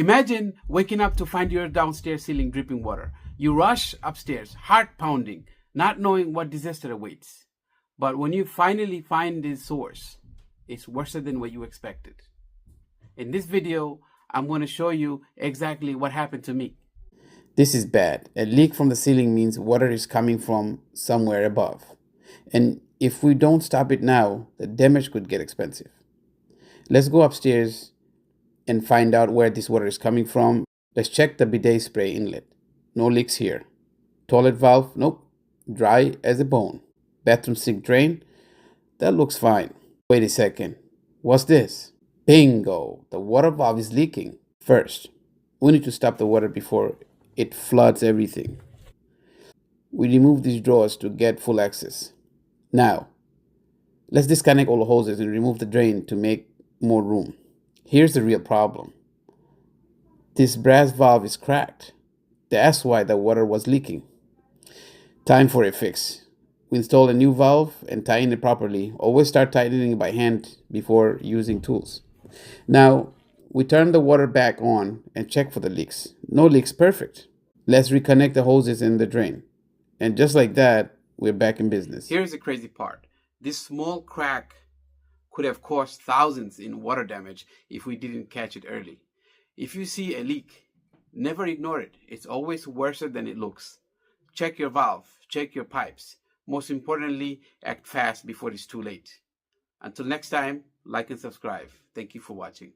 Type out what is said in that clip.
Imagine waking up to find your downstairs ceiling dripping water. You rush upstairs, heart pounding, not knowing what disaster awaits. But when you finally find the source, it's worse than what you expected. In this video, I'm going to show you exactly what happened to me. This is bad. A leak from the ceiling means water is coming from somewhere above. And if we don't stop it now, the damage could get expensive. Let's go upstairs and find out where this water is coming from. Let's check the bidet spray inlet. No leaks here. Toilet valve, nope. Dry as a bone. Bathroom sink drain, that looks fine. Wait a second. What's this? Bingo! The water valve is leaking. First, we need to stop the water before it floods everything. We remove these drawers to get full access. Now, let's disconnect all the hoses and remove the drain to make more room. Here's the real problem. This brass valve is cracked. That's why the water was leaking. Time for a fix. We install a new valve and tighten it properly. Always start tightening by hand before using tools. Now, we turn the water back on and check for the leaks. No leaks, perfect. Let's reconnect the hoses in the drain. And just like that, we're back in business. Here's the crazy part. This small crack could have caused thousands in water damage if we didn't catch it early. If you see a leak, never ignore it. It's always worse than it looks. Check your valve, check your pipes. Most importantly, act fast before it's too late. Until next time, like and subscribe. Thank you for watching.